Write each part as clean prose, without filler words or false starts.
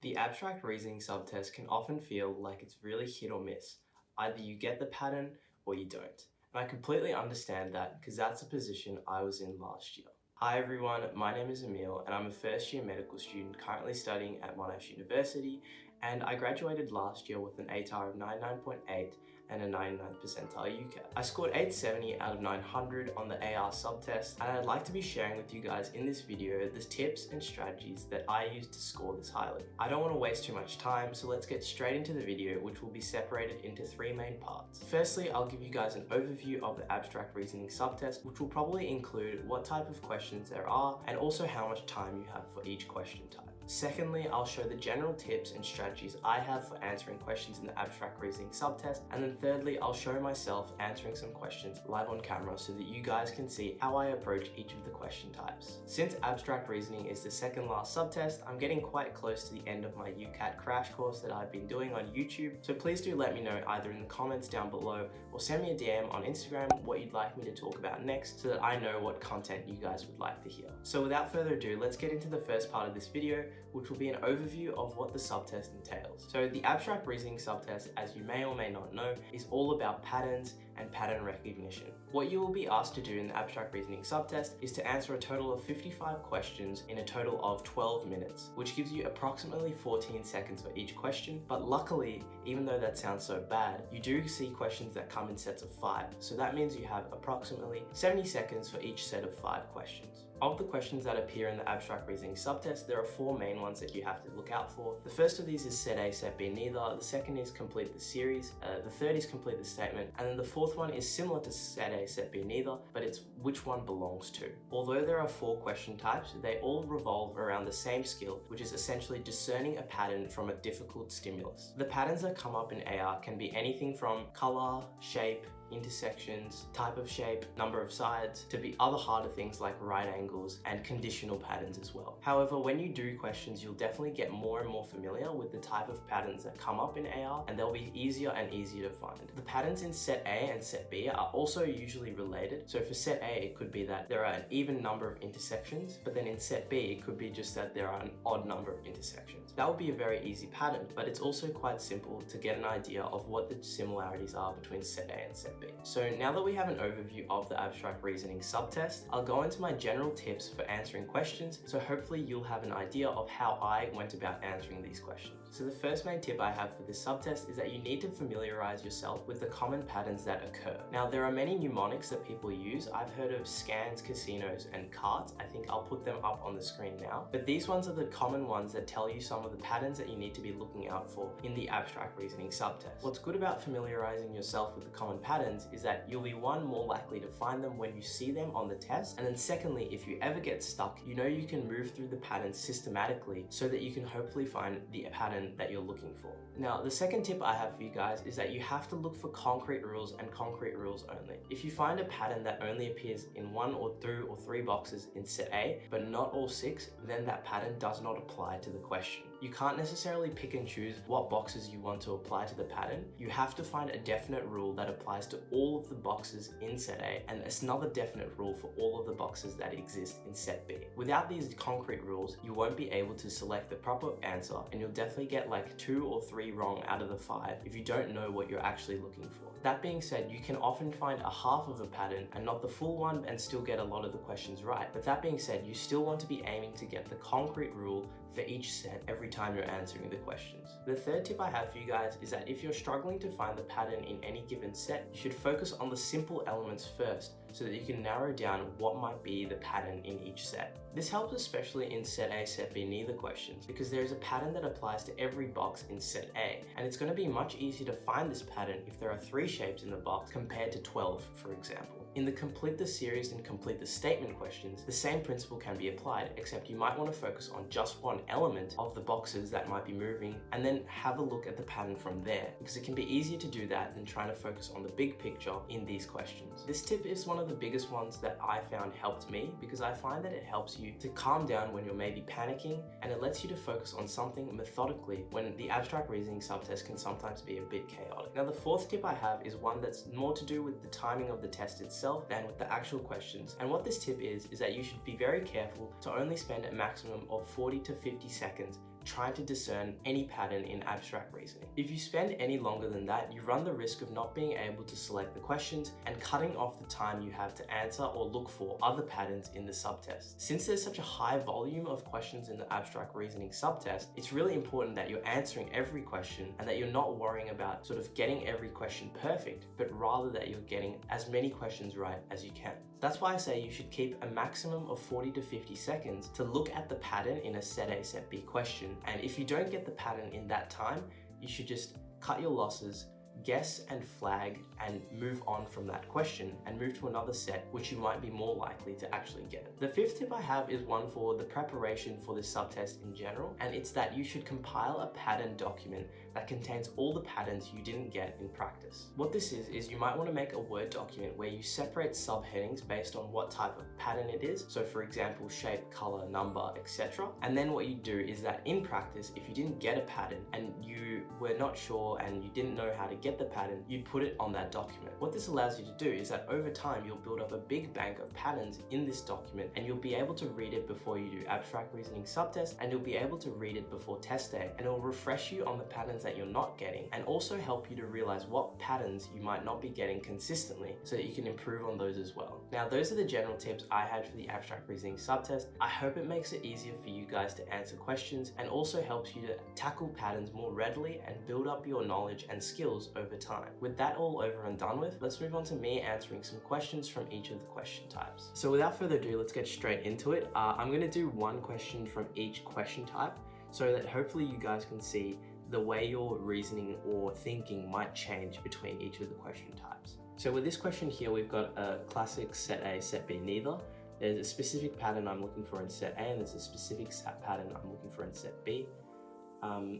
The abstract reasoning subtest can often feel like it's really hit or miss. Either you get the pattern or you don't. And I completely understand that because that's a position I was in last year. Hi everyone, my name is Emil and I'm a first year medical student currently studying at Monash University, and I graduated last year with an ATAR of 99.8 and a 99th percentile UCAT. I scored 870 out of 900 on the AR subtest, and I'd like to be sharing with you guys in this video the tips and strategies that I used to score this highly. I don't want to waste too much time, so let's get straight into the video, which will be separated into three main parts. Firstly, I'll give you guys an overview of the abstract reasoning subtest, which will probably include what type of questions there are and also how much time you have for each question type. Secondly, I'll show the general tips and strategies I have for answering questions in the abstract reasoning subtest. And then thirdly, I'll show myself answering some questions live on camera so that you guys can see how I approach each of the question types. Since abstract reasoning is the second last subtest, I'm getting quite close to the end of my UCAT crash course that I've been doing on YouTube. So please do let me know either in the comments down below or send me a DM on Instagram what you'd like me to talk about next so that I know what content you guys would like to hear. So without further ado, let's get into the first part of this video, which will be an overview of what the subtest entails. So the abstract reasoning subtest, as you may or may not know, is all about patterns and pattern recognition. What you will be asked to do in the abstract reasoning subtest is to answer a total of 55 questions in a total of 12 minutes, which gives you approximately 14 seconds for each question. But luckily, even though that sounds so bad, you do see questions that come in sets of 5. So that means you have approximately 70 seconds for each set of 5 questions. Of the questions that appear in the abstract reasoning subtest, there are 4 main ones that you have to look out for. The first of these is set A, set B, neither. The second is complete the series. The third is complete the statement. And then the fourth one is similar to set A, set B, neither, but it's which one belongs to. Although there are 4 question types, they all revolve around the same skill, which is essentially discerning a pattern from a difficult stimulus. The patterns that come up in AR can be anything from color, shape, intersections, type of shape, number of sides, to be other harder things like right angles and conditional patterns as well. However, when you do questions, you'll definitely get more and more familiar with the type of patterns that come up in AR, and they'll be easier and easier to find. The patterns in set A and set B are also usually related. So for set A, it could be that there are an even number of intersections, but then in set B, it could be just that there are an odd number of intersections. That would be a very easy pattern, but it's also quite simple to get an idea of what the similarities are between set A and set B. So now that we have an overview of the abstract reasoning subtest, I'll go into my general tips for answering questions, so hopefully you'll have an idea of how I went about answering these questions. So the first main tip I have for this subtest is that you need to familiarize yourself with the common patterns that occur. Now, there are many mnemonics that people use. I've heard of scans, casinos, and carts. I think I'll put them up on the screen now. But these ones are the common ones that tell you some of the patterns that you need to be looking out for in the abstract reasoning subtest. What's good about familiarizing yourself with the common patterns is that you'll be more likely to find them when you see them on the test, and then secondly, if you ever get stuck, you know you can move through the patterns systematically so that you can hopefully find the pattern that you're looking for. Now, the second tip I have for you guys is that you have to look for concrete rules and concrete rules only. If you find a pattern that only appears in 1 or 2 or 3 boxes in set A, but not all 6, then that pattern does not apply to the question. You can't necessarily pick and choose what boxes you want to apply to the pattern. You have to find a definite rule that applies to all of the boxes in set A, and it's another definite rule for all of the boxes that exist in set B. Without these concrete rules, you won't be able to select the proper answer, and you'll definitely get like 2 or 3 wrong out of the 5 if you don't know what you're actually looking for. That being said, you can often find a half of a pattern and not the full one and still get a lot of the questions right. But that being said, you still want to be aiming to get the concrete rule for each set every time you're answering the questions. The third tip I have for you guys is that if you're struggling to find the pattern in any given set, you should focus on the simple elements first so that you can narrow down what might be the pattern in each set. This helps especially in set A, set B, neither questions, because there is a pattern that applies to every box in set A, and it's going to be much easier to find this pattern if there are 3 shapes in the box compared to 12, for example. In the complete the series and complete the statement questions, the same principle can be applied, except you might want to focus on just one element of the boxes that might be moving and then have a look at the pattern from there, because it can be easier to do that than trying to focus on the big picture in these questions. This tip is one of the biggest ones that I found helped me, because I find that it helps you to calm down when you're maybe panicking, and it lets you to focus on something methodically when the abstract reasoning subtest can sometimes be a bit chaotic. Now, the fourth tip I have is one that's more to do with the timing of the test itself than with the actual questions. And what this tip is that you should be very careful to only spend a maximum of 40 to 50 seconds trying to discern any pattern in abstract reasoning. If you spend any longer than that, you run the risk of not being able to select the questions and cutting off the time you have to answer or look for other patterns in the subtest. Since there's such a high volume of questions in the abstract reasoning subtest, it's really important that you're answering every question and that you're not worrying about sort of getting every question perfect, but rather that you're getting as many questions right as you can. That's why I say you should keep a maximum of 40 to 50 seconds to look at the pattern in a set A, set B question. And if you don't get the pattern in that time, you should just cut your losses, guess and flag, and move on from that question and move to another set which you might be more likely to actually get. The fifth tip I have is one for the preparation for this subtest in general, and it's that you should compile a pattern document that contains all the patterns you didn't get in practice. What this is you might want to make a Word document where you separate subheadings based on what type of pattern it is. So for example, shape, color, number, etc. And then what you do is that in practice, if you didn't get a pattern and you were not sure and you didn't know how to get the pattern, you'd put it on that document. What this allows you to do is that over time, you'll build up a big bank of patterns in this document, and you'll be able to read it before you do abstract reasoning subtest, and you'll be able to read it before test day, and it will refresh you on the patterns that you're not getting, and also help you to realize what patterns you might not be getting consistently so that you can improve on those as well. Now, those are the general tips I had for the abstract reasoning subtest. I hope it makes it easier for you guys to answer questions and also helps you to tackle patterns more readily and build up your knowledge and skills over time. With that all over and done with, let's move on to me answering some questions from each of the question types. So without further ado, let's get straight into it. I'm going to do one question from each question type so that hopefully you guys can see the way your reasoning or thinking might change between each of the question types. So with this question here, we've got a classic set A, set B, neither. There's a specific pattern I'm looking for in set A, and there's a specific pattern I'm looking for in set B.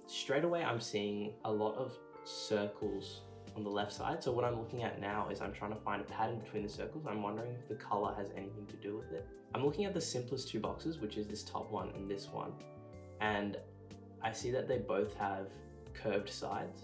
Straight away, I'm seeing a lot of circles on the left side. So what I'm looking at now is I'm trying to find a pattern between the circles. I'm wondering if the color has anything to do with it. I'm looking at the simplest two boxes, which is this top one and this one. And I see that they both have curved sides,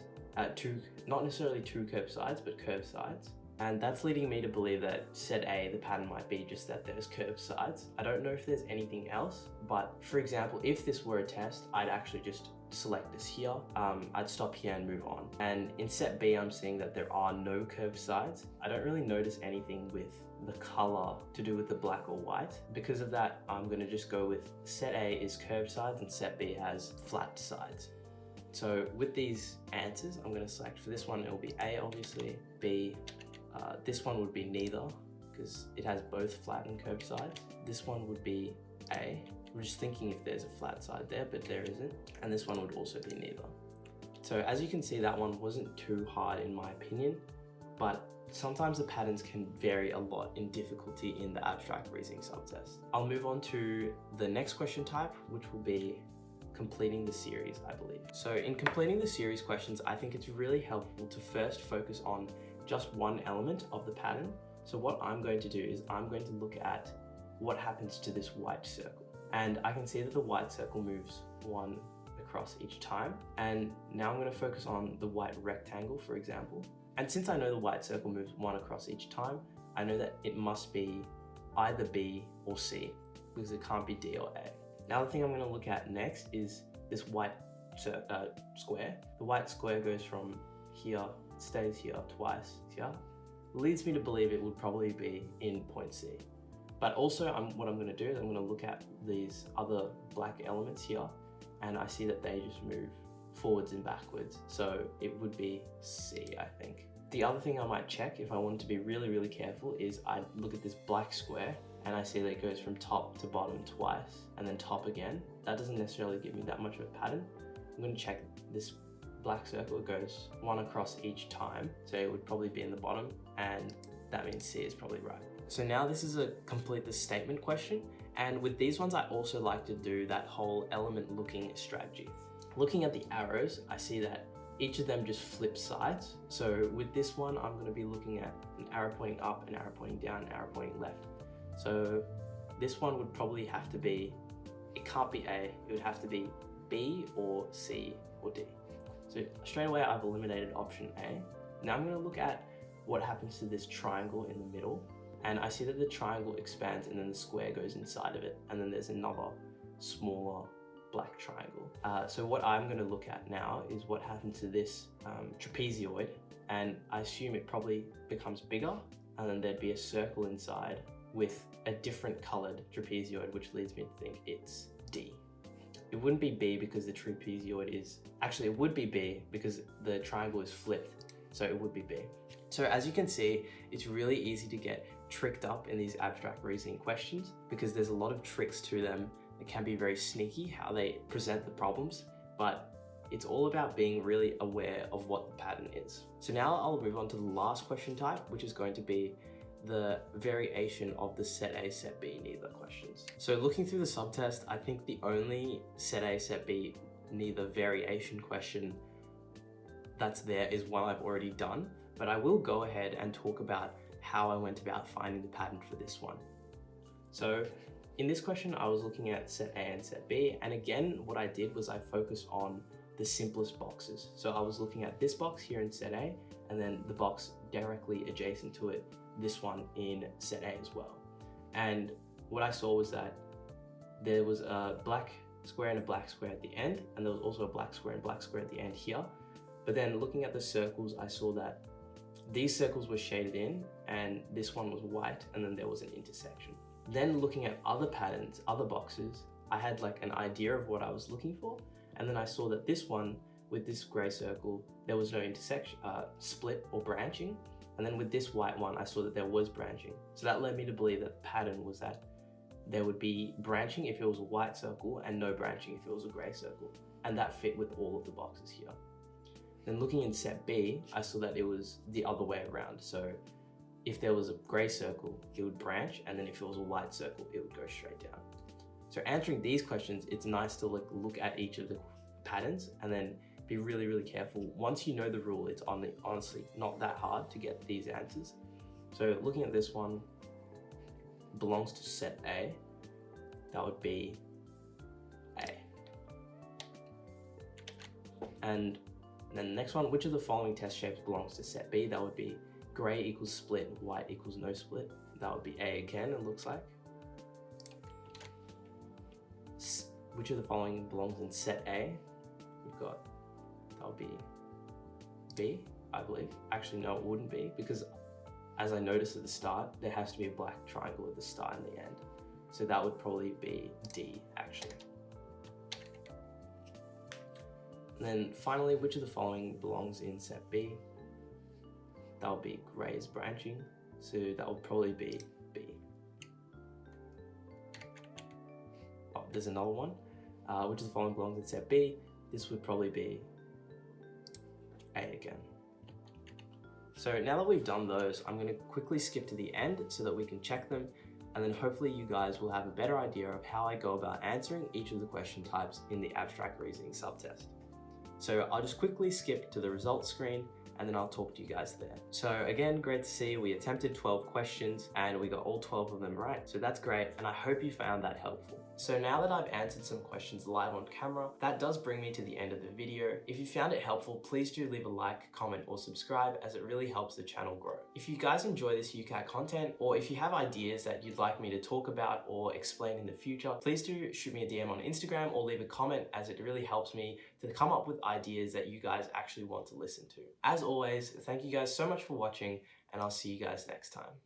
not necessarily two curved sides, but curved sides. And that's leading me to believe that set A, the pattern might be just that there's curved sides. I don't know if there's anything else, but for example, if this were a test, I'd actually just select this here. I'd stop here and move on. And in set B, I'm seeing that there are no curved sides. I don't really notice anything with the color to do with the black or white. Because of that, I'm gonna just go with set A is curved sides and set B has flat sides. So with these answers, I'm gonna select for this one, it'll be A obviously, B, this one would be neither because it has both flat and curved sides. This one would be A. I'm just thinking if there's a flat side there, but there isn't. And this one would also be neither. So as you can see, that one wasn't too hard in my opinion, but sometimes the patterns can vary a lot in difficulty in the abstract reasoning subtest. I'll move on to the next question type, which will be completing the series, I believe. So in completing the series questions, I think it's really helpful to first focus on just one element of the pattern. So what I'm going to do is I'm going to look at what happens to this white circle. And I can see that the white circle moves one across each time. And now I'm going to focus on the white rectangle, for example. And since I know the white circle moves one across each time, I know that it must be either B or C, because it can't be D or A. Now the thing I'm going to look at next is this white square. The white square goes from here, stays here twice here. Leads me to believe it would probably be in point C. But also what I'm going to do is I'm going to look at these other black elements here, and I see that they just move forwards and backwards. So it would be C, I think. The other thing I might check if I wanted to be really, really careful is I look at this black square and I see that it goes from top to bottom twice and then top again. That doesn't necessarily give me that much of a pattern. I'm going to check this black circle. It goes one across each time. So it would probably be in the bottom, and that means C is probably right. So now this is a complete the statement question. And with these ones, I also like to do that whole element looking strategy. Looking at the arrows, I see that each of them just flip sides. So with this one, I'm going to be looking at an arrow pointing up, an arrow pointing down, an arrow pointing left. So this one would probably have to be, it can't be A, it would have to be B or C or D. So straight away, I've eliminated option A. Now I'm going to look at what happens to this triangle in the middle. And I see that the triangle expands and then the square goes inside of it. And then there's another smaller black triangle. So what I'm going to look at now is what happened to this trapezoid, and I assume it probably becomes bigger, and then there'd be a circle inside with a different colored trapezoid, which leads me to think it's D. It wouldn't be B because the trapezoid is, actually it would be B because the triangle is flipped, so it would be B. So as you can see, it's really easy to get tricked up in these abstract reasoning questions because there's a lot of tricks to them. It can be very sneaky how they present the problems, but it's all about being really aware of what the pattern is. So now I'll move on to the last question type, which is going to be the variation of the set A, set B, neither questions. So looking through the subtest, I think the only set A, set B, neither variation question that's there is one I've already done, but I will go ahead and talk about how I went about finding the pattern for this one. So in this question, I was looking at set A and set B, and again, what I did was I focused on the simplest boxes. So I was looking at this box here in set A, and then the box directly adjacent to it, this one in set A as well. And what I saw was that there was a black square and a black square at the end, and there was also a black square and black square at the end here. But then looking at the circles, I saw that these circles were shaded in, and this one was white, and then there was an intersection. Then looking at other patterns, other boxes, I had like an idea of what I was looking for, and then I saw that this one with this gray circle, there was no intersection, split or branching. And then with this white one, I saw that there was branching. So that led me to believe that the pattern was that there would be branching if it was a white circle and no branching if it was a gray circle. And that fit with all of the boxes here. Then looking in set B, I saw that it was the other way around. So if there was a gray circle, it would branch, and then if it was a white circle, it would go straight down. So answering these questions, it's nice to look at each of the patterns and then be really, really careful. Once you know the rule, it's honestly not that hard to get these answers. So looking at this one, belongs to set A, that would be A. And then the next one, which of the following test shapes belongs to set B? That would be gray equals split, white equals no split. That would be A again, it looks like. Which of the following belongs in set A? We've got, that would be B, I believe. Actually, no, it wouldn't be, because as I noticed at the start, there has to be a black triangle at the start and the end. So that would probably be D, actually. And then finally, which of the following belongs in set B? That would be gray is branching, so that would probably be B. Oh, there's another one. Which of the following belongs in set B? This would probably be A again. So now that we've done those, I'm going to quickly skip to the end so that we can check them, and then hopefully you guys will have a better idea of how I go about answering each of the question types in the abstract reasoning subtest. So I'll just quickly skip to the results screen, and then I'll talk to you guys there. So again, great to see we attempted 12 questions and we got all 12 of them right. So that's great, and I hope you found that helpful. So now that I've answered some questions live on camera, that does bring me to the end of the video. If you found it helpful, please do leave a like, comment, or subscribe, as it really helps the channel grow. If you guys enjoy this UCAT content, or if you have ideas that you'd like me to talk about or explain in the future, please do shoot me a DM on Instagram or leave a comment, as it really helps me to come up with ideas that you guys actually want to listen to. As always, thank you guys so much for watching, and I'll see you guys next time.